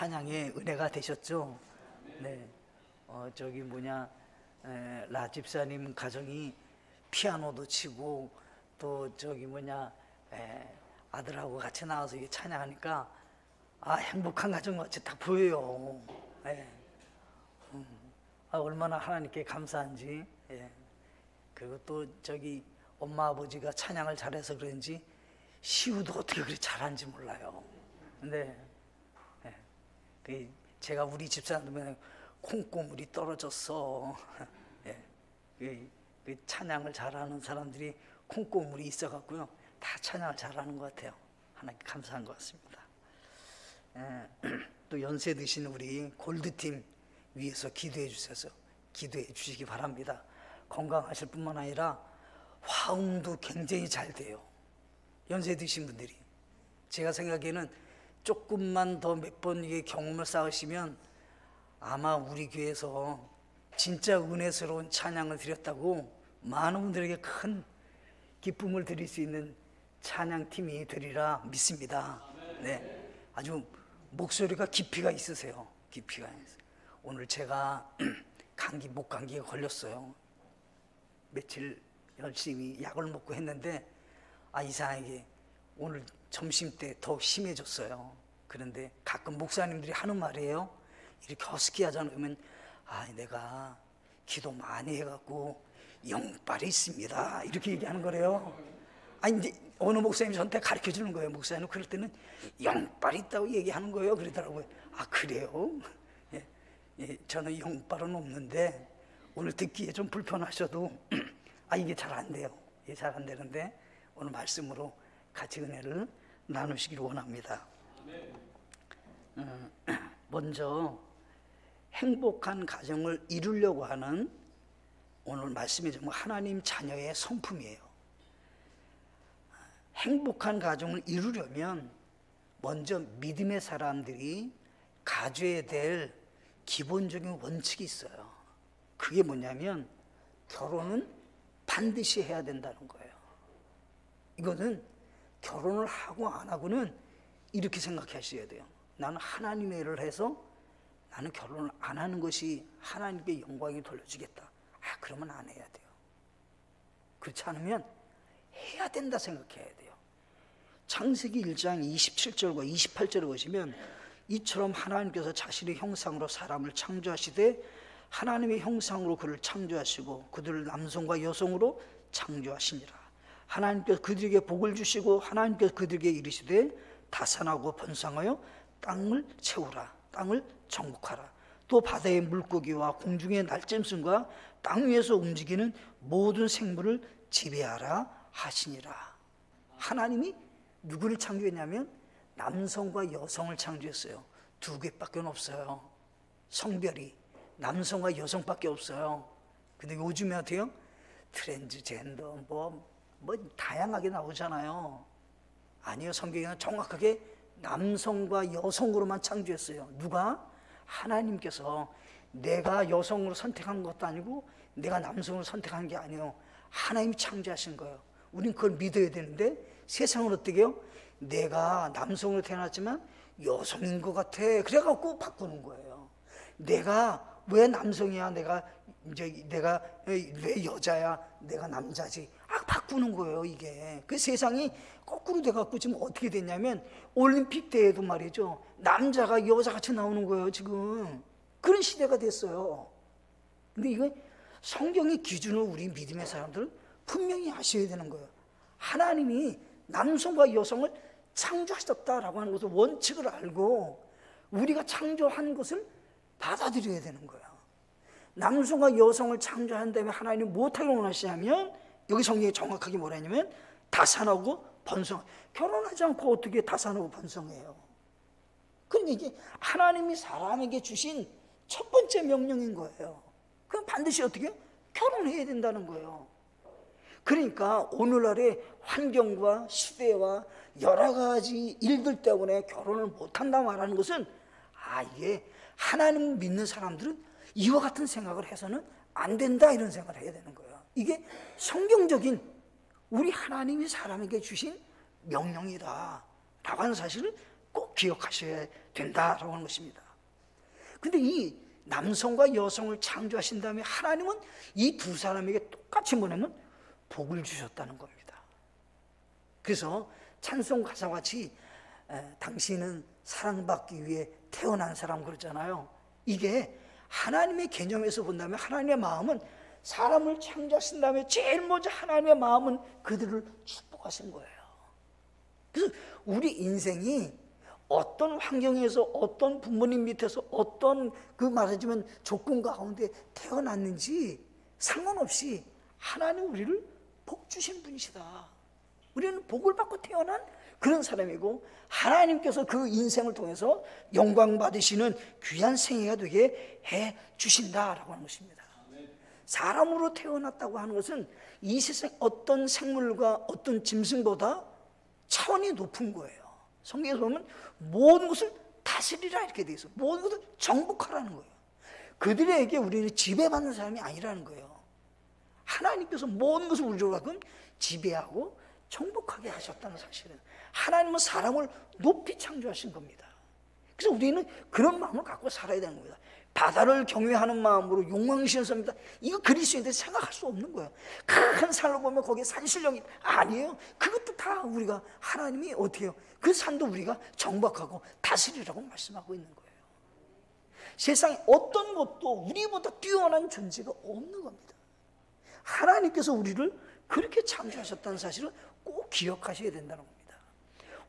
찬양의 은혜가 되셨죠? 네. 라 집사님 가정이 피아노도 치고 또 아들하고 같이 나와서 이게 찬양하니까 행복한 가정 같이 딱 보여요. 예. 얼마나 하나님께 감사한지. 예. 그리고 또 엄마 아버지가 찬양을 잘해서 그런지 시우도 어떻게 그렇게 잘하는지 몰라요. 근데 제가 우리 집사람들 콩고물이 떨어졌어. 예. 그 찬양을 잘하는 사람들이 콩고물이 있어갖고요, 다 찬양을 잘하는 것 같아요. 하나님께 감사한 것 같습니다. 또 연세 드신 우리 골드팀 위해서 기도해 주시기 바랍니다. 건강하실 뿐만 아니라 화음도 굉장히 잘 돼요. 연세 드신 분들이. 제가 생각에는 조금만 더 몇 번 경험을 쌓으시면 아마 우리 교회에서 진짜 은혜스러운 찬양을 드렸다고 많은 분들에게 큰 기쁨을 드릴 수 있는 찬양팀이 되리라 믿습니다. 네, 아주 목소리가 깊이가 있으세요. 깊이가 있어요. 오늘 제가 목감기가 걸렸어요. 며칠 열심히 약을 먹고 했는데 이상하게 오늘 점심 때 더 심해졌어요. 그런데 가끔 목사님들이 하는 말이에요. 이렇게 허스키 하잖아요. 그러면 내가 기도 많이 해갖고 영빨이 있습니다, 이렇게 얘기하는 거래요. 이제 어느 목사님이 저한테 가르쳐 주는 거예요. 목사님 그럴 때는 영빨이 있다고 얘기하는 거예요, 그러더라고요. 그래요? 예, 저는 영빨은 없는데 오늘 듣기에 좀 불편하셔도 이게 잘 안 돼요. 이게 잘 안 되는데 오늘 말씀으로 같이 은혜를 나누시기를 원합니다. 먼저 행복한 가정을 이루려고 하는 오늘 말씀이 정말 하나님 자녀의 성품이에요. 행복한 가정을 이루려면 먼저 믿음의 사람들이 가져야 될 기본적인 원칙이 있어요. 그게 뭐냐면 결혼은 반드시 해야 된다는 거예요. 이거는 결혼을 하고 안 하고는 이렇게 생각하셔야 돼요. 나는 하나님의 일을 해서 나는 결혼을 안 하는 것이 하나님께 영광이 돌려지겠다. 그러면 안 해야 돼요. 그렇지 않으면 해야 된다 생각해야 돼요. 창세기 1장 27절과 28절을 보시면 이처럼 하나님께서 자신의 형상으로 사람을 창조하시되 하나님의 형상으로 그를 창조하시고 그들을 남성과 여성으로 창조하시니라. 하나님께서 그들에게 복을 주시고 하나님께서 그들에게 이르시되 다산하고 번성하여 땅을 채우라. 땅을 정복하라. 또 바다의 물고기와 공중의 날짐승과 땅 위에서 움직이는 모든 생물을 지배하라 하시니라. 하나님이 누구를 창조했냐면 남성과 여성을 창조했어요. 두 개밖에 없어요. 성별이 남성과 여성밖에 없어요. 근데 요즘에 어때요? 트랜스젠더 뭐 다양하게 나오잖아요. 아니요, 성경에는 정확하게 남성과 여성으로만 창조했어요. 누가? 하나님께서. 내가 여성으로 선택한 것도 아니고 내가 남성으로 선택한 게 아니에요. 하나님이 창조하신 거예요. 우린 그걸 믿어야 되는데 세상은 어떻게 해요? 내가 남성으로 태어났지만 여성인 것 같아. 그래갖고 바꾸는 거예요. 내가 왜 남성이야? 내가 왜 여자야? 내가 남자지. 바꾸는 거예요, 이게. 그 세상이 거꾸로 돼갖고 지금 어떻게 됐냐면 올림픽 대회도 말이죠. 남자가 여자같이 나오는 거예요, 지금. 그런 시대가 됐어요. 근데 이거 성경의 기준을 우리 믿음의 사람들은 분명히 아셔야 되는 거예요. 하나님이 남성과 여성을 창조하셨다라고 하는 것을 원칙을 알고 우리가 창조한 것을 받아들여야 되는 거예요. 남성과 여성을 창조한 다음에 하나님이 무엇하기 원하시냐면 여기 성경에 정확하게 뭐라 했냐면 다산하고 번성. 결혼하지 않고 어떻게 다산하고 번성해요? 그러니까 이게 하나님이 사람에게 주신 첫 번째 명령인 거예요. 그럼 반드시 어떻게 해요? 결혼해야 된다는 거예요. 그러니까 오늘날의 환경과 시대와 여러 가지 일들 때문에 결혼을 못한다 말하는 것은 이게 하나님 믿는 사람들은 이와 같은 생각을 해서는 안 된다, 이런 생각을 해야 되는 거예요. 이게 성경적인 우리 하나님이 사람에게 주신 명령이다 라고 하는 사실을 꼭 꼭 기억하셔야 된다라고 하는 것입니다. 근데 이 남성과 여성을 창조하신 다음에 하나님은 이 두 사람에게 똑같이 뭐냐면 복을 주셨다는 겁니다. 그래서 찬송 가사와 같이 당신은 사랑받기 위해 태어난 사람 그러잖아요. 이게 하나님의 개념에서 본다면 하나님의 마음은 사람을 창조하신 다음에 제일 먼저 하나님의 마음은 그들을 축복하신 거예요. 그래서 우리 인생이 어떤 환경에서 어떤 부모님 밑에서 어떤 그 말하자면 조건 가운데 태어났는지 상관없이 하나님 우리를 복 주신 분이시다. 우리는 복을 받고 태어난 그런 사람이고 하나님께서 그 인생을 통해서 영광 받으시는 귀한 생애가 되게 해 주신다라고 하는 것입니다. 사람으로 태어났다고 하는 것은 이 세상 어떤 생물과 어떤 짐승보다 차원이 높은 거예요. 성경에서 보면 모든 것을 다스리라 이렇게 돼 있어. 모든 것을 정복하라는 거예요. 그들에게 우리는 지배받는 사람이 아니라는 거예요. 하나님께서 모든 것을 우리로 가끔 지배하고 정복하게 하셨다는 사실은 하나님은 사람을 높이 창조하신 겁니다. 그래서 우리는 그런 마음을 갖고 살아야 되는 겁니다. 바다를 경외하는 마음으로 용왕시는 섭니다. 이거 그리스도인들 생각할 수 없는 거예요. 큰 산을 보면 거기에 산신령이 아니에요. 그것도 다 우리가 하나님이 어떻게 해요? 그 산도 우리가 정박하고 다스리라고 말씀하고 있는 거예요. 세상에 어떤 것도 우리보다 뛰어난 존재가 없는 겁니다. 하나님께서 우리를 그렇게 창조하셨다는 사실을 꼭 기억하셔야 된다는 겁니다.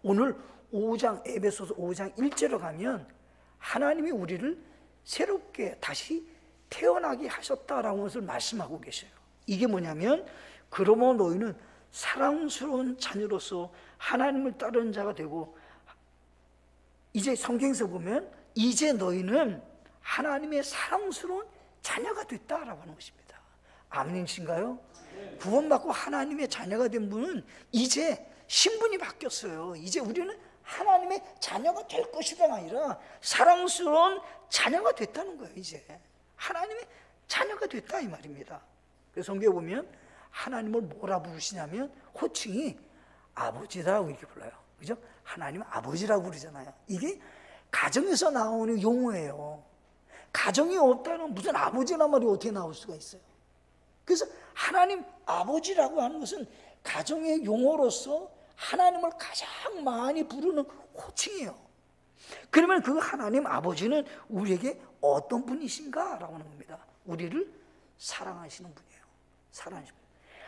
오늘 5장 에베소서 5장 1절로 가면 하나님이 우리를 새롭게 다시 태어나게 하셨다라는 것을 말씀하고 계셔요. 이게 뭐냐면 그러므로 너희는 사랑스러운 자녀로서 하나님을 따르는 자가 되고 이제 성경에서 보면 이제 너희는 하나님의 사랑스러운 자녀가 됐다라고 하는 것입니다. 아멘이신가요? 구원받고 하나님의 자녀가 된 분은 이제 신분이 바뀌었어요. 이제 우리는 하나님의 자녀가 될 것이다가 아니라 사랑스러운 자녀가 됐다는 거예요. 이제 하나님의 자녀가 됐다 이 말입니다. 그래서 성경에 보면 하나님을 뭐라 부르시냐면 호칭이 아버지라고 이렇게 불러요. 그죠? 하나님 아버지라고 부르잖아요. 이게 가정에서 나오는 용어예요. 가정이 없다는 무슨 아버지란 말이 어떻게 나올 수가 있어요? 그래서 하나님 아버지라고 하는 것은 가정의 용어로서 하나님을 가장 많이 부르는 호칭이에요. 그러면 그 하나님 아버지는 우리에게 어떤 분이신가? 라고 하는 겁니다. 우리를 사랑하시는 분이에요. 사랑하시는 분.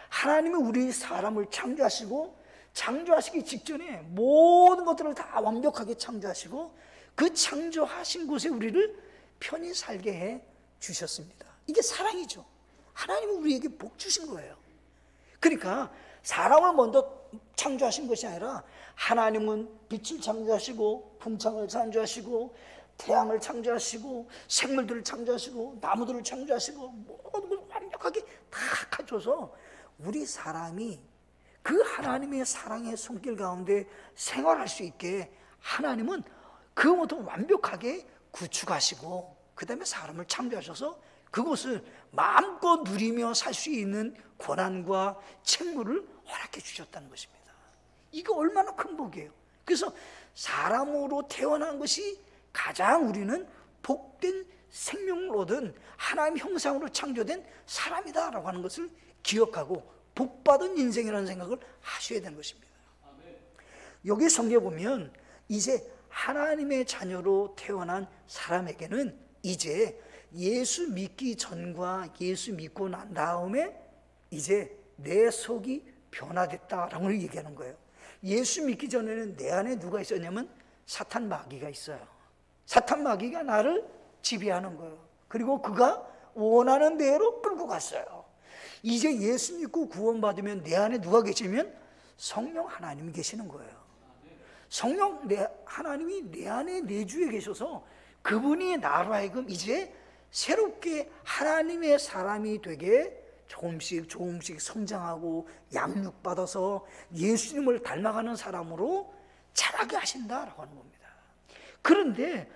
하나님은 우리 사람을 창조하시고 창조하시기 직전에 모든 것들을 다 완벽하게 창조하시고 그 창조하신 곳에 우리를 편히 살게 해 주셨습니다. 이게 사랑이죠. 하나님은 우리에게 복 주신 거예요. 그러니까 사람을 먼저 창조하신 것이 아니라 하나님은 빛을 창조하시고 풍창을 창조하시고 태양을 창조하시고 생물들을 창조하시고 나무들을 창조하시고 모든 걸 완벽하게 다 갖춰서 우리 사람이 그 하나님의 사랑의 손길 가운데 생활할 수 있게 하나님은 그 모든 완벽하게 구축하시고 그 다음에 사람을 창조하셔서 그것을 마음껏 누리며 살 수 있는 권한과 책무를 허락해 주셨다는 것입니다. 이거 얼마나 큰 복이에요. 그래서 사람으로 태어난 것이 가장 우리는 복된 생명을 얻은 하나님 형상으로 창조된 사람이다라고 하는 것을 기억하고 복받은 인생이라는 생각을 하셔야 되는 것입니다. 여기 성경에 보면 이제 하나님의 자녀로 태어난 사람에게는 이제 예수 믿기 전과 예수 믿고 난 다음에 이제 내 속이 변화됐다라고 얘기하는 거예요. 예수 믿기 전에는 내 안에 누가 있었냐면 사탄 마귀가 있어요. 사탄 마귀가 나를 지배하는 거예요. 그리고 그가 원하는 대로 끌고 갔어요. 이제 예수 믿고 구원받으면 내 안에 누가 계시면 성령 하나님이 계시는 거예요. 성령 하나님이 내 안에 내주에 계셔서 그분이 나로 하여금 이제 새롭게 하나님의 사람이 되게 조금씩 성장하고 양육받아서 예수님을 닮아가는 사람으로 자라게 하신다라고 하는 겁니다. 그런데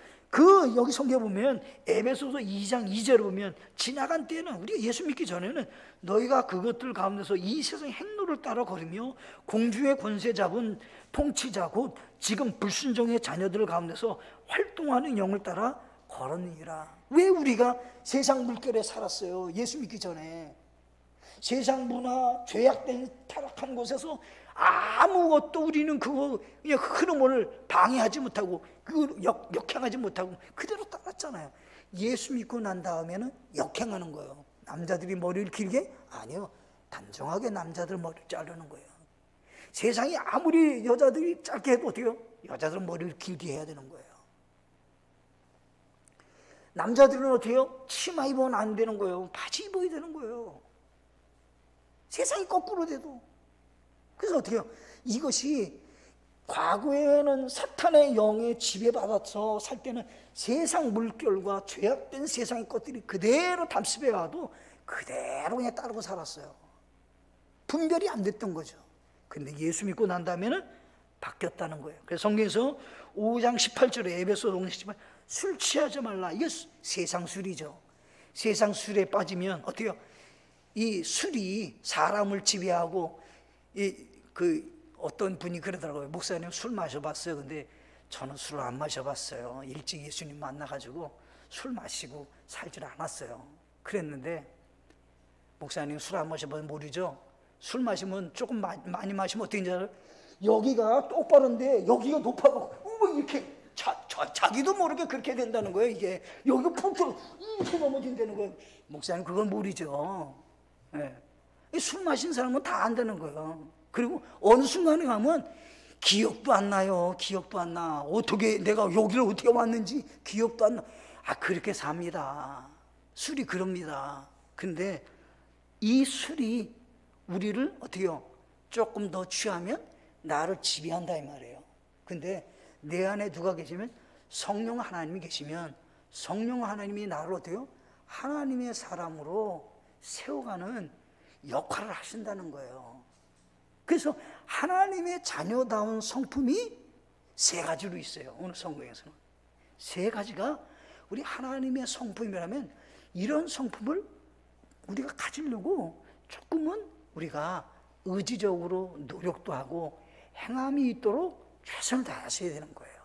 여기 성경에 보면 에베소서 2장 2절에 보면 지나간 때는 우리가 예수 믿기 전에는 너희가 그것들 가운데서 이 세상 행로를 따라 걸으며 공중의 권세 잡은 통치자 곧 지금 불순종의 자녀들 가운데서 활동하는 영을 따라 걸었느니라. 왜 우리가 세상 물결에 살았어요? 예수 믿기 전에 세상 문화, 죄악된 타락한 곳에서 아무것도 우리는 그거 그냥 흐름을 방해하지 못하고 그 역행하지 못하고 그대로 따랐잖아요. 예수 믿고 난 다음에는 역행하는 거예요. 남자들이 머리를 길게? 아니요, 단정하게 남자들 머리를 자르는 거예요. 세상이 아무리 여자들이 짧게 해도 어때요? 여자들은 머리를 길게 해야 되는 거예요. 남자들은 어때요? 치마 입으면 안 되는 거예요. 바지 입어야 되는 거예요. 세상이 거꾸로 돼도. 그래서 어떻게 해요? 이것이 과거에는 사탄의 영에 지배받아서 살 때는 세상 물결과 죄악된 세상의 것들이 그대로 담습해 와도 그대로 그냥 따르고 살았어요. 분별이 안 됐던 거죠. 근데 예수 믿고 난 다음에는 바뀌었다는 거예요. 그래서 성경에서 5장 18절에 에베소 동시지만 술 취하지 말라. 이게 세상 술이죠. 세상 술에 빠지면 어때요? 이 술이 사람을 지배하고 어떤 분이 그러더라고요. 목사님 술 마셔봤어요. 근데 저는 술을 안 마셔봤어요. 일찍 예수님 만나가지고 술 마시고 살질 않았어요. 그랬는데 목사님 술 안 마셔봐서 모르죠? 술 마시면 조금 많이 마시면 어떻게 되는지 알아요? 여기가 똑바른데 여기가 높아가고 이렇게 자기도 모르게 그렇게 된다는 거예요. 이게 여기가 푹 들어 이렇게 넘어진다는 거예요. 목사님 그건 모르죠. 네. 술 마신 사람은 다 안다는 거예요. 그리고 어느 순간에 가면 기억도 안 나요. 기억도 안 나. 어떻게 내가 여기를 어떻게 왔는지 기억도 안 나. 그렇게 삽니다. 술이 그럽니다. 근데 이 술이 우리를 어떻게 해요? 조금 더 취하면 나를 지배한다 이 말이에요. 근데 내 안에 누가 계시면 성령 하나님이 계시면 성령 하나님이 나를 어떻게 해요? 하나님의 사람으로 세워가는 역할을 하신다는 거예요. 그래서 하나님의 자녀다운 성품이 세 가지로 있어요. 오늘 성경에서는 세 가지가 우리 하나님의 성품이라면 이런 성품을 우리가 가지려고 조금은 우리가 의지적으로 노력도 하고 행함이 있도록 최선을 다하셔야 되는 거예요.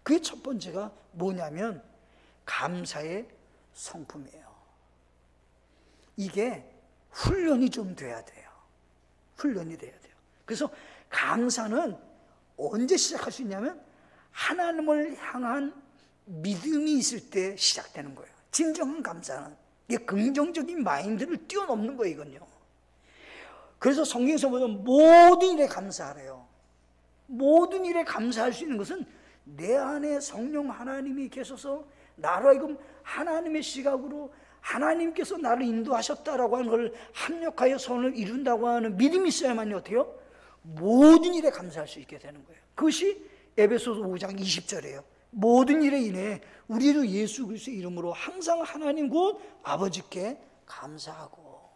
그게 첫 번째가 뭐냐면 감사의 성품이에요. 이게 훈련이 좀 돼야 돼요. 훈련이 돼야 돼요. 그래서 감사는 언제 시작할 수 있냐면 하나님을 향한 믿음이 있을 때 시작되는 거예요. 진정한 감사는 이게 긍정적인 마인드를 뛰어넘는 거예요. 이건요. 그래서 성경에서 보면 모든 일에 감사하래요. 모든 일에 감사할 수 있는 것은 내 안에 성령 하나님이 계셔서 나로 하여금 하나님의 시각으로 하나님께서 나를 인도하셨다라고 하는 걸 합력하여 선을 이룬다고 하는 믿음이 있어야만요 어때요? 모든 일에 감사할 수 있게 되는 거예요. 그것이 에베소서 5장 20절이에요. 모든 일에 인해 우리도 예수 그리스도의 이름으로 항상 하나님 곧 아버지께 감사하고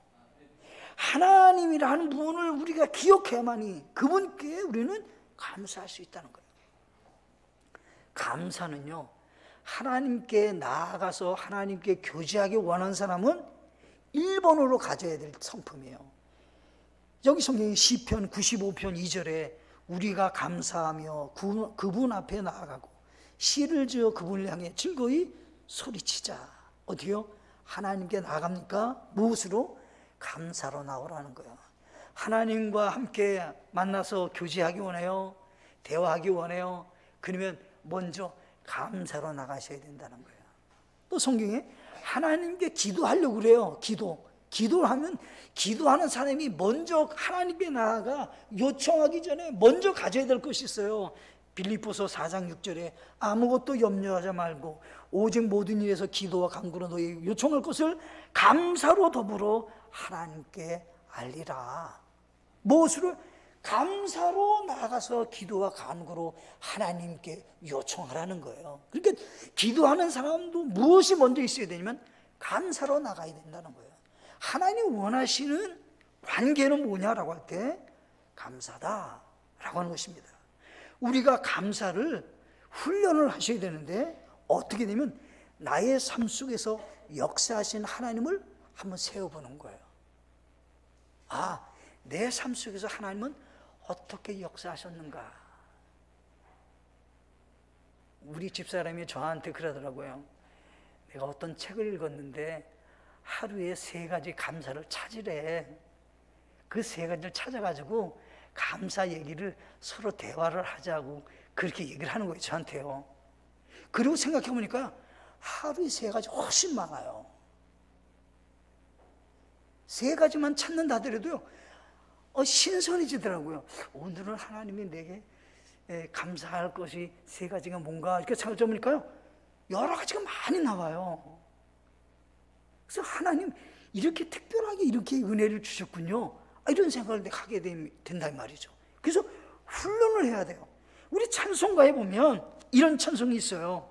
하나님이라는 분을 우리가 기억해야만이 그분께 우리는 감사할 수 있다는 거예요. 감사는요 하나님께 나아가서 하나님께 교제하기 원하는 사람은 1번으로 가져야 될 성품이에요. 여기 성경의 시편 95편 2절에 우리가 감사하며 그분 앞에 나아가고 시를 지어 그분을 향해 즐거이 소리치자. 어디요? 하나님께 나아갑니까? 무엇으로? 감사로 나오라는 거예요. 하나님과 함께 만나서 교제하기 원해요? 대화하기 원해요? 그러면 먼저 감사로 나가셔야 된다는 거예요. 또 성경에 하나님께 기도하려고 그래요. 기도를 하면 기도하는 사람이 먼저 하나님께 나아가 요청하기 전에 먼저 가져야 될 것이 있어요. 빌립보서 4장 6절에 아무것도 염려하지 말고 오직 모든 일에서 기도와 간구로 너희 요청할 것을 감사로 더불어 하나님께 알리라. 무엇으로? 감사로 나가서 기도와 간구로 하나님께 요청하라는 거예요. 그러니까 기도하는 사람도 무엇이 먼저 있어야 되냐면 감사로 나가야 된다는 거예요. 하나님 원하시는 관계는 뭐냐라고 할 때 감사다라고 하는 것입니다. 우리가 감사를 훈련을 하셔야 되는데 어떻게 되면 나의 삶 속에서 역사하신 하나님을 한번 세워보는 거예요. 아, 내 삶 속에서 하나님은 어떻게 역사하셨는가. 우리 집사람이 저한테 그러더라고요. 내가 어떤 책을 읽었는데 하루에 3가지 감사를 찾으래. 그 3가지를 찾아가지고 감사 얘기를 서로 대화를 하자고 그렇게 얘기를 하는 거예요, 저한테요. 그리고 생각해보니까 하루에 3가지 훨씬 많아요. 3가지만 찾는다 하더라도요, 신선해지더라고요. 오늘은 하나님이 내게 감사할 것이 3가지가 뭔가 이렇게 찾아보니까요, 여러 가지가 많이 나와요. 그래서 하나님 이렇게 특별하게 이렇게 은혜를 주셨군요, 이런 생각을 하게 된다 말이죠. 그래서 훈련을 해야 돼요. 우리 찬송가에 보면 이런 찬송이 있어요.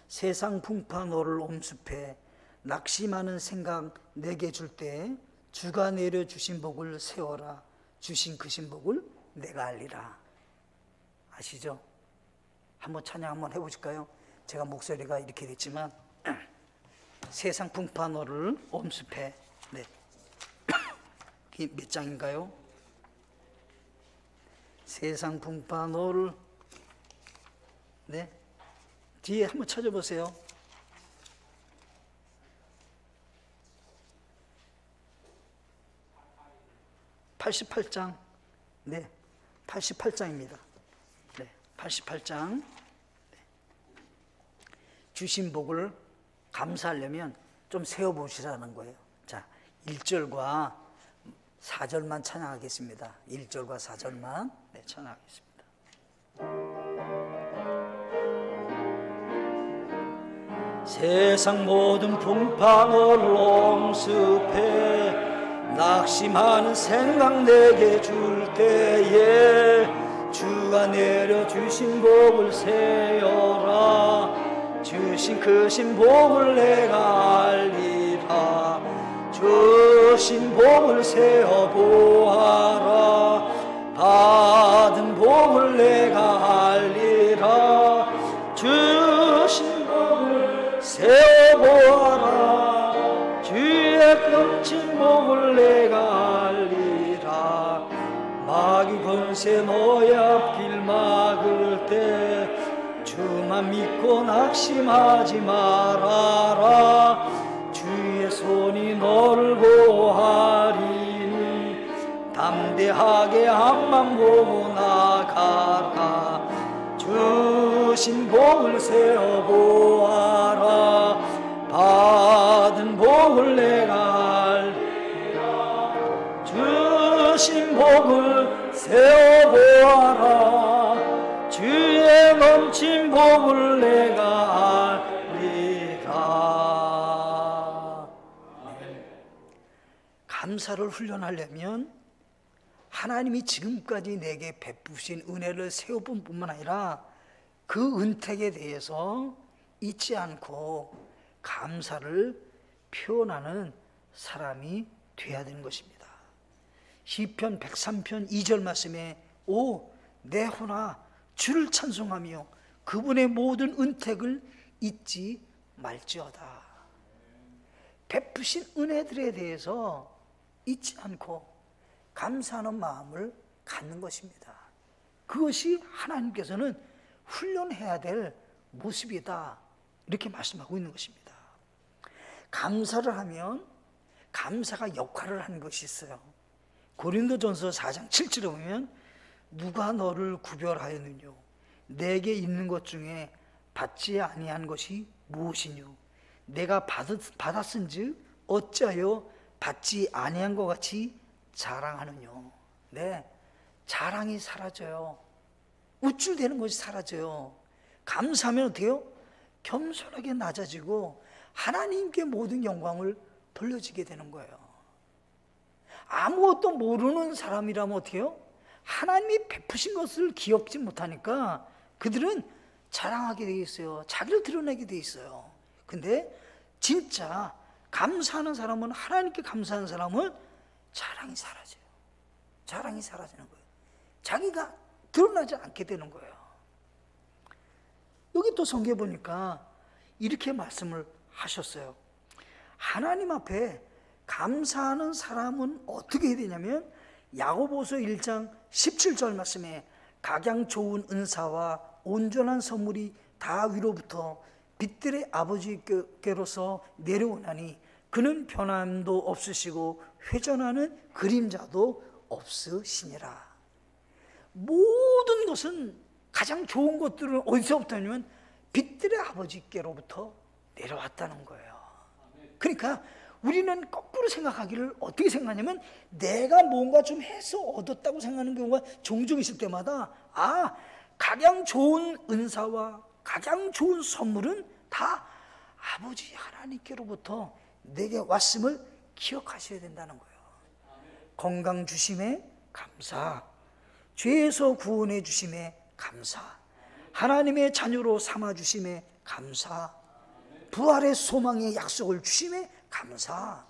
세상 풍파 너를 엄습해 낙심하는 생각 내게 줄 때 주가 내려주신 복을 세워라. 주신 그 신복을 내가 알리라. 아시죠? 한번 찬양 한번 해보실까요? 제가 목소리가 이렇게 됐지만 세상 풍파 너를 엄습해. 네. 이게 몇 장인가요? 세상 풍파 너를, 네, 뒤에 한번 찾아보세요. 88장. 네, 88장입니다. 네, 88장. 네. 주신 복을 감사하려면 좀 세워보시라는 거예요. 자, 1절과 4절만 찬양하겠습니다. 1절과 4절만 찬양하겠습니다. 세상 모든 풍파 너를 엄습해 낙심하는 생각 내게 줄 때에 주가 내려주신 복을 세어라. 주신 그 신복을 내가 알리라. 주신 복을 세어보아라. 받은 복을 내가 알리라. 주신 복을 세어보아라. 주의 끔찍 복을 내가 알리라. 마귀 권세 너의 앞길 막을 때 주만 믿고 낙심하지 말아라. 주의 손이 너를 보호하리니 담대하게 앞만 보고 나가라. 주신 복을 세어보아라. 받은 복을 내가 알리라. 주신 복을 세어보아라. 주의 넘친 복을 내가 알리라. 감사를 훈련하려면 하나님이 지금까지 내게 베푸신 은혜를 세워본 뿐만 아니라 그 은택에 대해서 잊지 않고 감사를 표현하는 사람이 되어야 되는 것입니다. 시편 103편 2절 말씀에 오 내 혼아 주를 찬송하며 그분의 모든 은택을 잊지 말지어다. 베푸신 은혜들에 대해서 잊지 않고 감사하는 마음을 갖는 것입니다. 그것이 하나님께서는 훈련해야 될 모습이다, 이렇게 말씀하고 있는 것입니다. 감사를 하면 감사가 역할을 하는 것이 있어요. 고린도전서 4장 7절에 보면 누가 너를 구별하였느뇨 내게 있는 것 중에 받지 아니한 것이 무엇이뇨 내가 받았은즉 어찌하여 받지 아니한 것 같이 자랑하느뇨. 네, 자랑이 사라져요. 우쭐대는 것이 사라져요. 감사하면 어때요? 겸손하게 낮아지고 하나님께 모든 영광을 돌려지게 되는 거예요. 아무것도 모르는 사람이라면 어떻게 해요? 하나님이 베푸신 것을 기억지 못하니까 그들은 자랑하게 돼 있어요. 자기를 드러내게 돼 있어요. 근데 진짜 감사하는 사람은, 하나님께 감사하는 사람은 자랑이 사라져요. 자랑이 사라지는 거예요. 자기가 드러나지 않게 되는 거예요. 여기 또 성경에 보니까 이렇게 말씀을 하셨어요. 하나님 앞에 감사하는 사람은 어떻게 해야 되냐면 야고보서 1장 17절 말씀에 각양 좋은 은사와 온전한 선물이 다 위로부터 빛들의 아버지께로서 내려오나니 그는 변함도 없으시고 회전하는 그림자도 없으시니라. 모든 것은 가장 좋은 것들은 어디서부터 하냐면 빛들의 아버지께로부터 내려왔다는 거예요. 그러니까 우리는 거꾸로 생각하기를 어떻게 생각하냐면 내가 뭔가 좀 해서 얻었다고 생각하는 경우가 종종 있을 때마다 가장 좋은 은사와 가장 좋은 선물은 다 아버지 하나님께로부터 내게 왔음을 기억하셔야 된다는 거예요. 건강 주심에 감사, 죄에서 구원해 주심에 감사, 하나님의 자녀로 삼아 주심에 감사, 부활의 소망의 약속을 주심에 감사.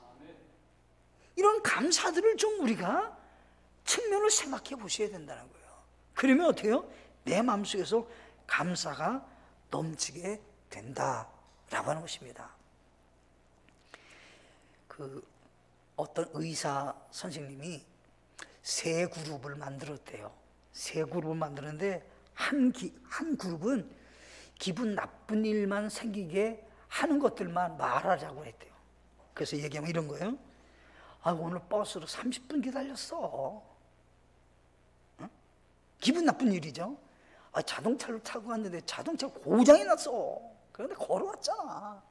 이런 감사들을 좀 우리가 측면을 생각해 보셔야 된다는 거예요. 그러면 어떻게 해요? 내 마음속에서 감사가 넘치게 된다라고 하는 것입니다. 어떤 의사 선생님이 세 그룹을 만들었대요. 세 그룹을 만드는데 한 그룹은 기분 나쁜 일만 생기게 하는 것들만 말하자고 했대요. 그래서 얘기하면 이런 거예요. 오늘 버스로 30분 기다렸어. 기분 나쁜 일이죠. 자동차를 타고 갔는데 자동차 고장이 났어. 그런데 걸어왔잖아.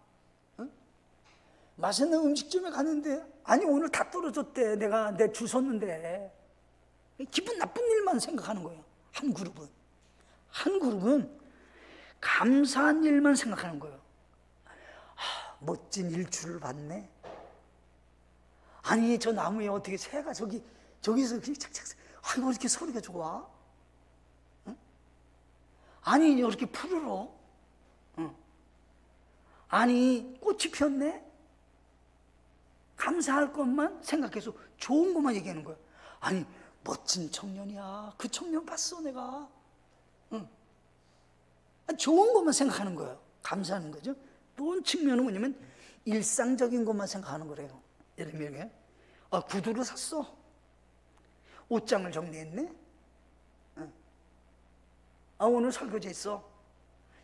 맛있는 음식점에 갔는데 오늘 다 떨어졌대. 내 줄 섰는데. 기분 나쁜 일만 생각하는 거예요. 한 그룹은 감사한 일만 생각하는 거예요. 멋진 일출을 봤네. 저 나무에 어떻게 새가 저기서 착착, 왜 이렇게 소리가 좋아? 응? 이렇게 푸르러? 응. 꽃이 폈네? 감사할 것만 생각해서 좋은 것만 얘기하는 거예요. 멋진 청년이야. 그 청년 봤어, 내가. 응. 좋은 것만 생각하는 거예요. 감사하는 거죠. 또 측면은 뭐냐면 일상적인 것만 생각하는 거래요. 예를 들면 구두를 샀어. 옷장을 정리했네. 오늘 설거지 했어.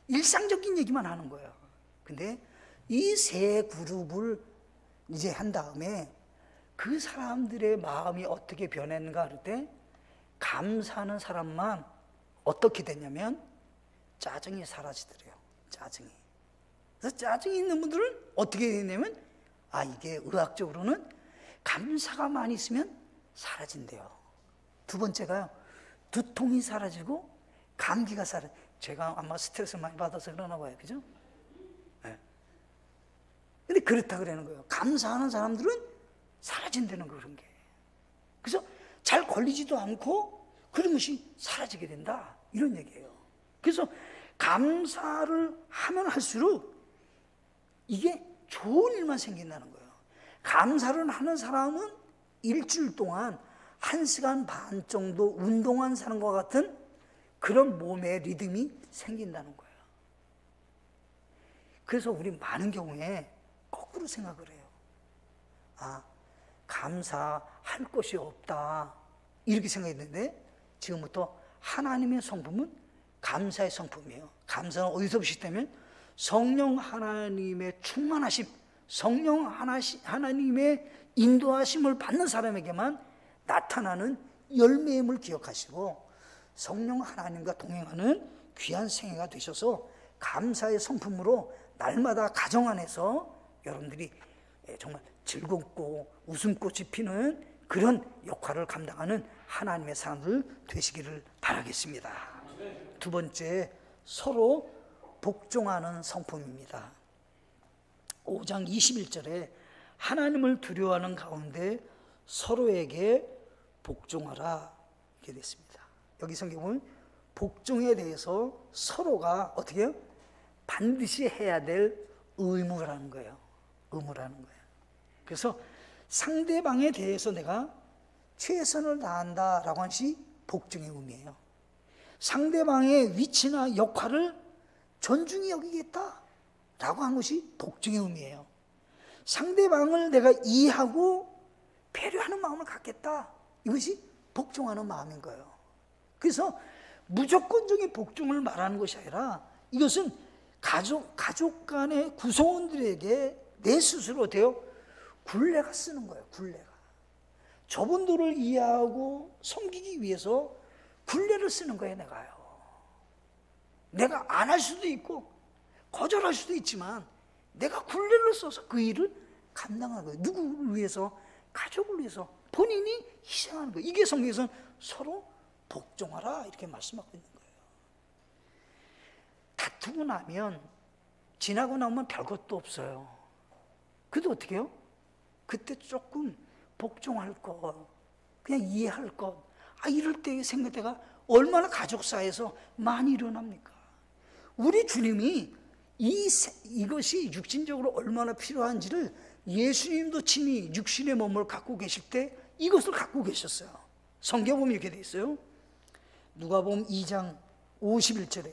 일상적인 얘기만 하는 거예요. 근데 이 세 그룹을 이제 한 다음에 그 사람들의 마음이 어떻게 변했는가 할 때 감사하는 사람만 어떻게 됐냐면 짜증이 사라지더래요. 그래서 짜증이 있는 분들은 어떻게 되냐면 이게 의학적으로는 감사가 많이 있으면 사라진대요. 두 번째가요, 두통이 사라지고 감기가 사라져. 제가 아마 스트레스 많이 받아서 그러나 봐요. 그죠? 네. 근데 그렇다 그러는 거예요. 감사하는 사람들은 사라진다는 거, 그런 게. 그래서 잘 걸리지도 않고 그런 것이 사라지게 된다, 이런 얘기예요. 그래서 감사를 하면 할수록 이게 좋은 일만 생긴다는 거예요. 감사를 하는 사람은 일주일 동안 1시간 반 정도 운동한 사람과 같은 그런 몸의 리듬이 생긴다는 거예요. 그래서 우리 많은 경우에 거꾸로 생각을 해요. 감사할 것이 없다, 이렇게 생각했는데 지금부터 하나님의 성품은 감사의 성품이에요. 감사는 어디서 시작되면 성령 하나님의 충만하심, 성령 하나님의 인도하심을 받는 사람에게만 나타나는 열매임을 기억하시고 성령 하나님과 동행하는 귀한 생애가 되셔서 감사의 성품으로 날마다 가정 안에서 여러분들이 정말 즐겁고 웃음꽃이 피는 그런 역할을 감당하는 하나님의 사람들 되시기를 바라겠습니다. 두 번째, 서로 복종하는 성품입니다. 5장 21절에 하나님을 두려워하는 가운데 서로에게 복종하라, 이렇게 됐습니다. 여기 성경 보면 복종에 대해서 서로가 어떻게 해요? 반드시 해야 될 의무라는 거예요. 그래서 상대방에 대해서 내가 최선을 다한다라고 하는 것이 복종의 의미예요. 상대방의 위치나 역할을 존중히 여기겠다 라고 하는 것이 복종의 의미예요. 상대방을 내가 이해하고 배려하는 마음을 갖겠다, 이것이 복종하는 마음인 거예요. 그래서 무조건적인 복종을 말하는 것이 아니라 이것은 가족 간의 구성원들에게 내 스스로 되어 굴레가 쓰는 거예요. 굴레가 저분들을 이해하고 섬기기 위해서 굴레를 쓰는 거예요. 내가 안 할 수도 있고 거절할 수도 있지만 내가 굴레를 써서 그 일을 감당하는 거예요. 누구를 위해서? 가족을 위해서 본인이 희생하는 거예요. 이게 성경에서는 서로 복종하라 이렇게 말씀하고 있는 거예요. 다투고 나면 지나고 나면 별것도 없어요. 그래도 어떻게 해요? 그때 조금 복종할 것, 그냥 이해할 것, 이럴 때 생길 때가 얼마나 가족 사이에서 많이 일어납니까? 우리 주님이 이것이 육신적으로 얼마나 필요한지를 예수님도 친히 육신의 몸을 갖고 계실 때 이것을 갖고 계셨어요. 성경 보면 이렇게 돼 있어요. 누가복음 2장 51절에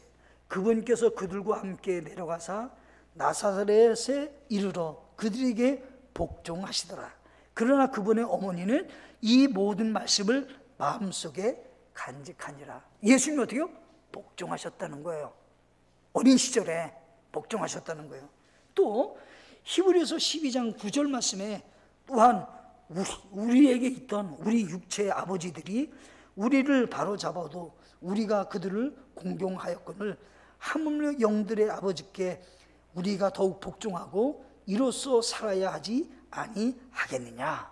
그분께서 그들과 함께 내려가사 나사렛에 이르러 그들에게 복종하시더라. 그러나 그분의 어머니는 이 모든 말씀을 마음속에 간직하니라. 예수님이 어떻게 해요? 복종하셨다는 거예요. 어린 시절에 복종하셨다는 거예요. 또 히브리서 12장 9절 말씀에 또한 우리에게 있던 우리 육체의 아버지들이 우리를 바로잡아도 우리가 그들을 공경하였거늘 하물며 영들의 아버지께 우리가 더욱 복종하고 이로써 살아야 하지 아니하겠느냐.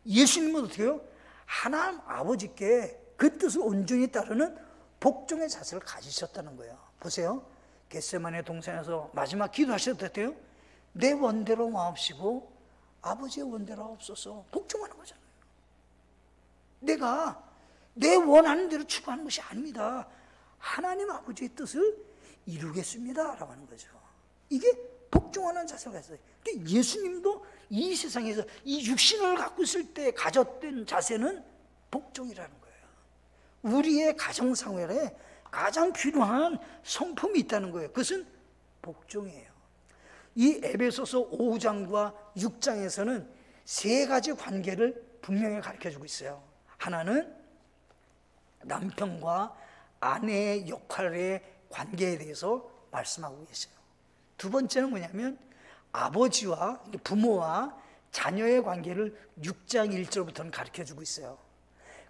예수님은 어떻게 해요? 하나님 아버지께 그 뜻을 온전히 따르는 복종의 자세를 가지셨다는 거예요. 보세요. 겟세마네 동산에서 마지막 기도하셨대요. 내 원대로 마옵시고 아버지의 원대로 없어서 복종하는 거잖아요. 내가 내 원하는 대로 추구하는 것이 아닙니다. 하나님 아버지의 뜻을 이루겠습니다 라고 하는 거죠. 이게 복종하는 자세가 있어요. 예수님도 이 세상에서 이 육신을 갖고 있을 때 가졌던 자세는 복종이라는 거예요. 우리의 가정생활에 가장 필요한 성품이 있다는 거예요. 그것은 복종이에요. 이 에베소서 5장과 6장에서는 세 가지 관계를 분명히 가르쳐주고 있어요. 하나는 남편과 아내의 역할의 관계에 대해서 말씀하고 계세요. 두 번째는 뭐냐면 아버지와 부모와 자녀의 관계를 6장 1절부터는 가르쳐주고 있어요.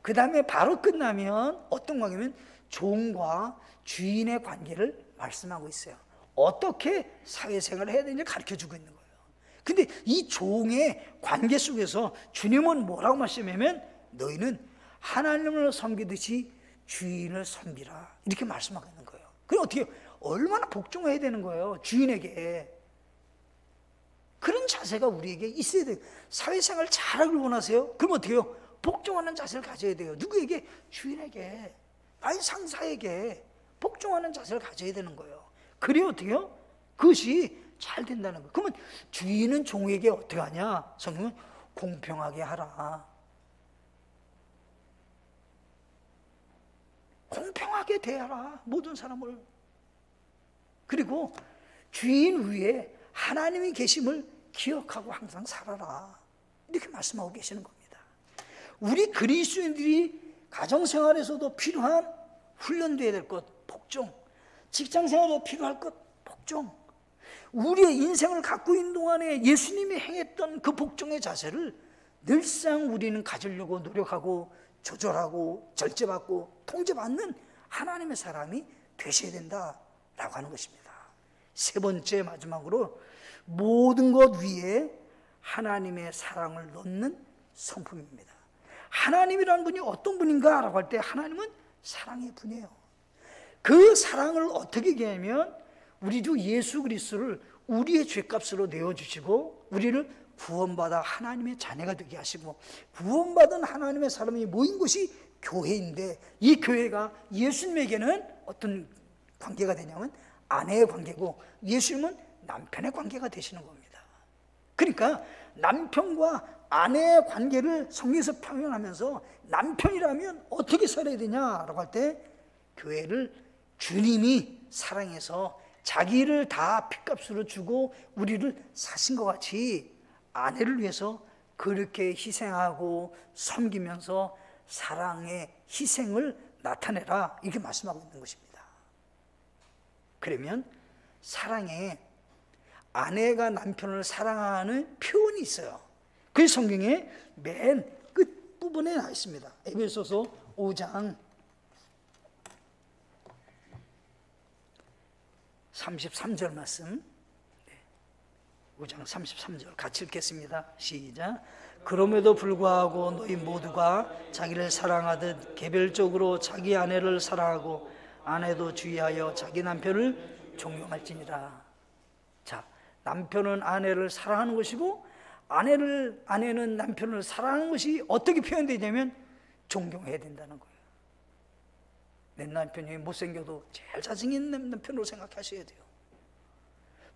그 다음에 바로 끝나면 어떤 관계냐면 종과 주인의 관계를 말씀하고 있어요. 어떻게 사회생활을 해야 되는지 가르쳐주고 있는 거예요. 근데 이 종의 관계 속에서 주님은 뭐라고 말씀하냐면 너희는 하나님을 섬기듯이 주인을 섬기라 이렇게 말씀하고 있는 거예요. 그럼 어떻게 얼마나 복종해야 되는 거예요. 주인에게. 그런 자세가 우리에게 있어야 돼요. 사회생활 잘하길 원하세요? 그럼 어떻게 해요? 복종하는 자세를 가져야 돼요. 누구에게? 주인에게, 나의 상사에게 복종하는 자세를 가져야 되는 거예요. 그래야 어떻게 해요? 그것이 잘 된다는 거예요. 그러면 주인은 종에게 어떻게 하냐? 성경은 공평하게 하라. 공평하게 대하라 모든 사람을. 그리고 주인 위에 하나님이 계심을 기억하고 항상 살아라 이렇게 말씀하고 계시는 겁니다. 우리 그리스도인들이 가정생활에서도 필요한 훈련되어야 될 것 복종, 직장생활에도 필요할 것 복종, 우리의 인생을 갖고 있는 동안에 예수님이 행했던 그 복종의 자세를 늘상 우리는 가지려고 노력하고 조절하고 절제받고 통제받는 하나님의 사람이 되셔야 된다라고 하는 것입니다. 세 번째 마지막으로 모든 것 위에 하나님의 사랑을 넣는 성품입니다. 하나님이라는 분이 어떤 분인가 라고 할 때 하나님은 사랑의 분이에요. 그 사랑을 어떻게 얘기하면 우리 주 예수 그리스도를 우리의 죄값으로 내어주시고 우리를 구원받아 하나님의 자녀가 되게 하시고 구원받은 하나님의 사람이 모인 곳이 교회인데 이 교회가 예수님에게는 어떤 관계가 되냐면 아내의 관계고 예수님은 남편의 관계가 되시는 겁니다. 그러니까 남편과 아내의 관계를 성경에서 표현하면서 남편이라면 어떻게 살아야 되냐라고 할 때 교회를 주님이 사랑해서 자기를 다 핏값으로 주고 우리를 사신 것 같이 아내를 위해서 그렇게 희생하고 섬기면서 사랑의 희생을 나타내라, 이렇게 말씀하고 있는 것입니다. 그러면 사랑에 아내가 남편을 사랑하는 표현이 있어요. 그 성경의 맨 끝부분에 나와 있습니다. 에베소서 5장 33절 말씀, 5장 33절 같이 읽겠습니다. 시작. 그럼에도 불구하고 너희 모두가 자기를 사랑하듯 개별적으로 자기 아내를 사랑하고 아내도 주의하여 자기 남편을 존경할지니라. 자, 남편은 아내를 사랑하는 것이고 아내는 남편을 사랑하는 것이 어떻게 표현되냐면 존경해야 된다는 거예요. 내 남편이 못생겨도 제일 잘생긴 남편으로 생각하셔야 돼요.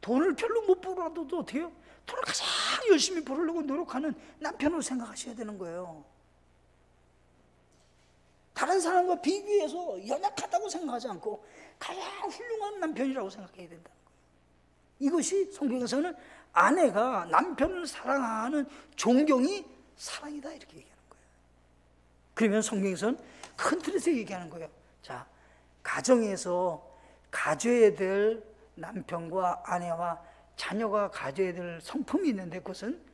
돈을 별로 못 벌어도 어때요? 돈을 가장 열심히 벌으려고 노력하는 남편으로 생각하셔야 되는 거예요. 다른 사람과 비교해서 연약하다고 생각하지 않고 가장 훌륭한 남편이라고 생각해야 된다는 거예요. 이것이 성경에서는 아내가 남편을 사랑하는 존경이 사랑이다, 이렇게 얘기하는 거예요. 그러면 성경에서는 큰 틀에서 얘기하는 거예요. 자, 가정에서 가져야 될 남편과 아내와 자녀가 가져야 될 성품이 있는데 그것은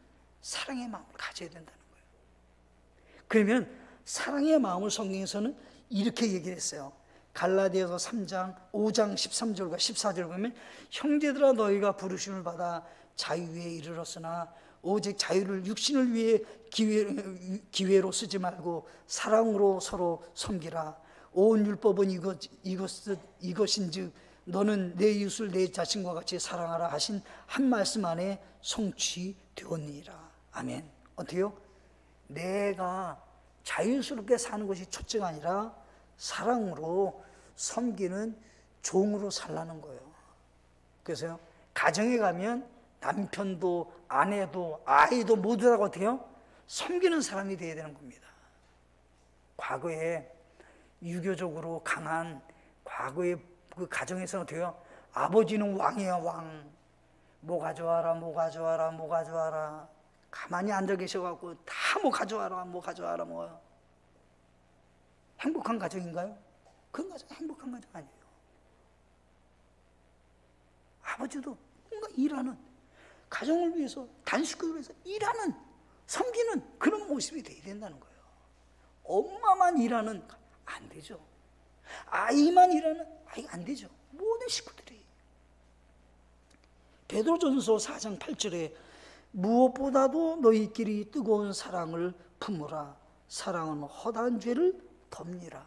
사랑의 마음을 가져야 된다는 거예요. 그러면 사랑의 마음을 성경에서는 이렇게 얘기를 했어요. 갈라디아서 3장 5장 13절과 14절 보면 형제들아 너희가 부르심을 받아 자유에 이르렀으나 오직 자유를 육신을 위해 기회로 쓰지 말고 사랑으로 서로 섬기라. 온 율법은 이것인즉 너는 내 이웃을 내 자신과 같이 사랑하라 하신 한 말씀 안에 성취되었느니라. 아멘. 어때요? 내가 자유스럽게 사는 것이 첫째가 아니라 사랑으로 섬기는 종으로 살라는 거예요. 그래서요, 가정에 가면 남편도 아내도 아이도 모두 다 어떻게 해요? 섬기는 사람이 되어야 되는 겁니다. 과거에 유교적으로 강한 과거의 그 가정에서는 어떻게 해요? 아버지는 왕이야, 왕. 뭐 가져와라, 뭐 가져와라, 뭐 가져와라. 가만히 앉아 계셔갖고 다 뭐 가져와라, 뭐 가져와라, 뭐. 행복한 가정인가요? 그런 가정 행복한 가정 아니에요. 아버지도 뭔가 일하는, 가정을 위해서, 단식을 위해서 일하는, 섬기는 그런 모습이 돼야 된다는 거예요. 엄마만 일하는, 안 되죠. 아이만 일하는, 아이 안 되죠. 모든 식구들이. 베드로전서 4장 8절에 무엇보다도 너희끼리 뜨거운 사랑을 품으라. 사랑은 허다한 죄를 덮니라.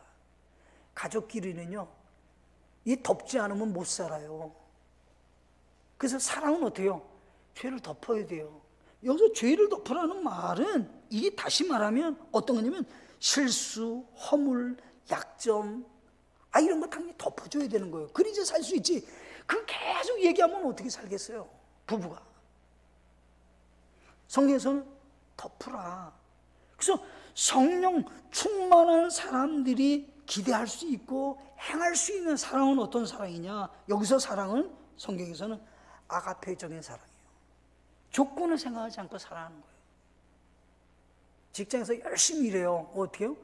가족끼리는요, 이 덮지 않으면 못 살아요. 그래서 사랑은 어때요? 죄를 덮어야 돼요. 여기서 죄를 덮으라는 말은 이게 다시 말하면 어떤 거냐면 실수, 허물, 약점, 이런 거 당연히 덮어줘야 되는 거예요. 그래야 살 수 있지. 그 계속 얘기하면 어떻게 살겠어요? 부부가. 성경에서는 덮으라. 그래서 성령 충만한 사람들이 기대할 수 있고 행할 수 있는 사랑은 어떤 사랑이냐? 여기서 사랑은 성경에서는 아가페적인 사랑이에요. 조건을 생각하지 않고 사랑하는 거예요. 직장에서 열심히 일해요. 어떻게 해요?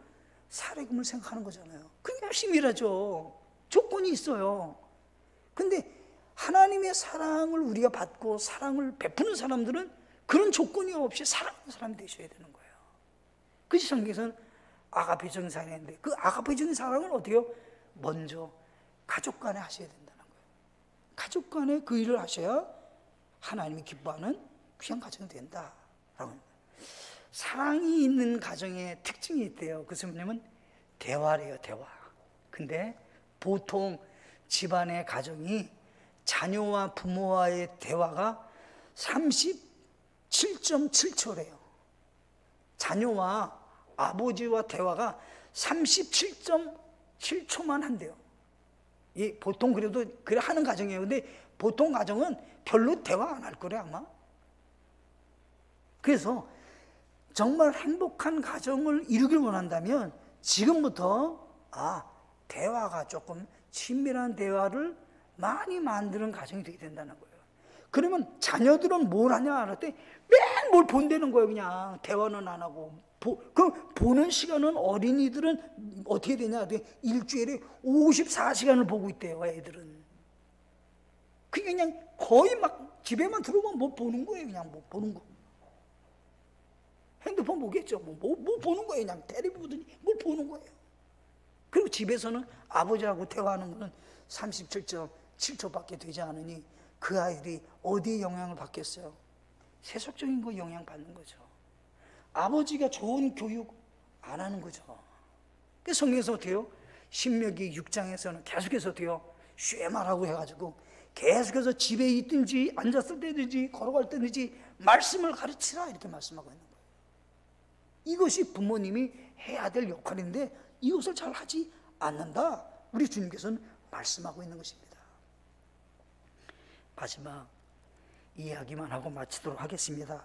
사례금을 생각하는 거잖아요. 그럼 열심히 일하죠. 조건이 있어요. 근데 하나님의 사랑을 우리가 받고 사랑을 베푸는 사람들은 그런 조건이 없이 사랑하는 사람이 되셔야 되는 거예요. 그것이 성경에서는 아가페적인 사랑인데 그 아가페적인 사랑을 어떻게 해요? 먼저 가족 간에 하셔야 된다는 거예요. 가족 간에 그 일을 하셔야 하나님이 기뻐하는 귀한 가정이 된다라고 합니다. 사랑이 있는 가정에 특징이 있대요. 그것은 뭐냐면 대화래요, 대화. 근데 보통 집안의 가정이 자녀와 부모와의 대화가 37.7초래요. 자녀와 아버지와 대화가 37.7초만 한대요. 보통 그래도 그래 하는 가정이에요. 근데 보통 가정은 별로 대화 안 할 거래 아마. 그래서 정말 행복한 가정을 이루길 원한다면 지금부터 대화가 조금 친밀한 대화를 많이 만드는 가정이 되게 된다는 거예요. 그러면 자녀들은 뭘 하냐 알았더니 맨 뭘 본다는 거예요. 그냥 대화는 안 하고. 그 보는 시간은 어린이들은 어떻게 되냐? 일주일에 54시간을 보고 있대요. 애들은. 그냥 거의 막 집에만 들어오면 뭐 보는 거예요. 그냥 뭐 보는 거. 핸드폰 보겠죠. 뭐 보는 거예요. 그냥 테레비 보더니 뭘 보는 거예요. 그리고 집에서는 아버지하고 대화하는 거는 37.7초밖에 되지 않으니 그 아이들이 어디에 영향을 받겠어요? 세속적인 거 영향 받는 거죠. 아버지가 좋은 교육 안 하는 거죠. 그래서 성경에서 어때요? 신명기 6장에서는 계속해서 어때요? 쉐마라고 해가지고 계속해서 집에 있든지 앉았을 때든지 걸어갈 때든지 말씀을 가르치라 이렇게 말씀하고 있는 거예요. 이것이 부모님이 해야 될 역할인데 이것을 잘 하지 않는다. 우리 주님께서는 말씀하고 있는 것입니다. 마지막 이야기만 하고 마치도록 하겠습니다.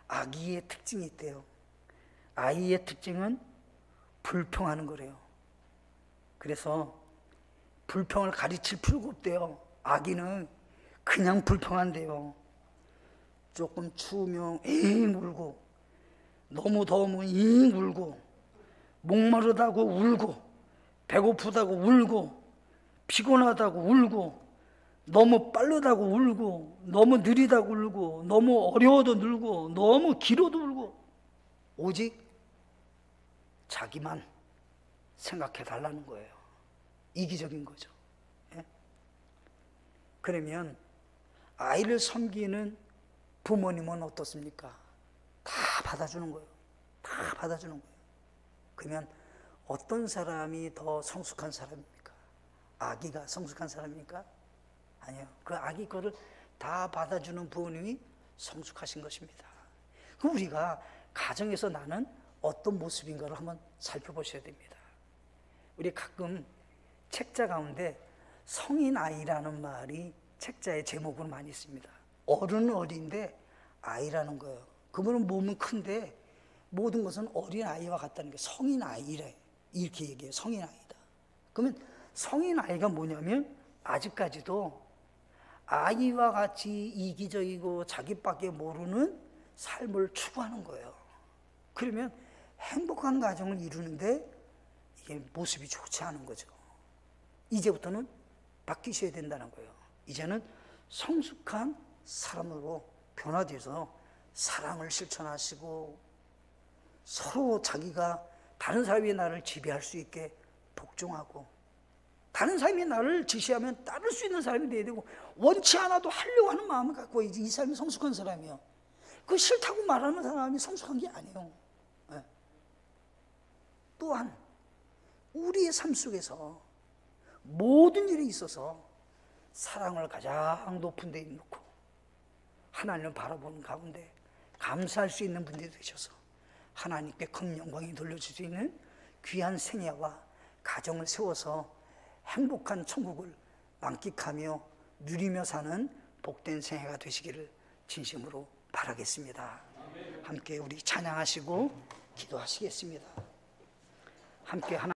아기의 특징이 있대요. 아이의 특징은 불평하는 거래요. 그래서 불평을 가르칠 필요가 없대요. 아기는 그냥 불평한대요. 조금 추우면 잉 울고, 너무 더우면 잉 울고, 목마르다고 울고, 배고프다고 울고, 피곤하다고 울고, 너무 빠르다고 울고, 너무 느리다고 울고, 너무 어려워도 울고, 너무 길어도 울고, 오직 자기만 생각해 달라는 거예요. 이기적인 거죠. 예? 그러면 아이를 섬기는 부모님은 어떻습니까? 다 받아주는 거예요. 다 받아주는 거예요. 그러면 어떤 사람이 더 성숙한 사람입니까? 아기가 성숙한 사람입니까? 아니요. 그 아기 거를 다 받아주는 부모님이 성숙하신 것입니다. 그럼 우리가 가정에서 나는 어떤 모습인가를 한번 살펴보셔야 됩니다. 우리 가끔 책자 가운데 성인 아이라는 말이 책자의 제목으로 많이 있습니다. 어른은 어린데 아이라는 거예요. 그분은 몸은 큰데 모든 것은 어린 아이와 같다는 게 성인 아이래. 이렇게 얘기해요. 성인 아이다. 그러면 성인 아이가 뭐냐면 아직까지도 아이와 같이 이기적이고 자기밖에 모르는 삶을 추구하는 거예요. 그러면 행복한 가정을 이루는데 이게 모습이 좋지 않은 거죠. 이제부터는 바뀌셔야 된다는 거예요. 이제는 성숙한 사람으로 변화돼서 사랑을 실천하시고 서로 자기가 다른 사람이 나를 지배할 수 있게 복종하고 다른 사람이 나를 지시하면 따를 수 있는 사람이 돼야 되고 원치 않아도 하려고 하는 마음을 갖고 이 사람이 성숙한 사람이에요. 그 싫다고 말하는 사람이 성숙한 게 아니에요. 네. 또한 우리의 삶 속에서 모든 일에 있어서 사랑을 가장 높은 데 놓고 하나님을 바라보는 가운데 감사할 수 있는 분들이 되셔서 하나님께 큰 영광이 돌려줄 수 있는 귀한 생애와 가정을 세워서 행복한 천국을 만끽하며 누리며 사는 복된 생애가 되시기를 진심으로 바라겠습니다. 함께 우리 찬양하시고 기도하시겠습니다. 함께 하나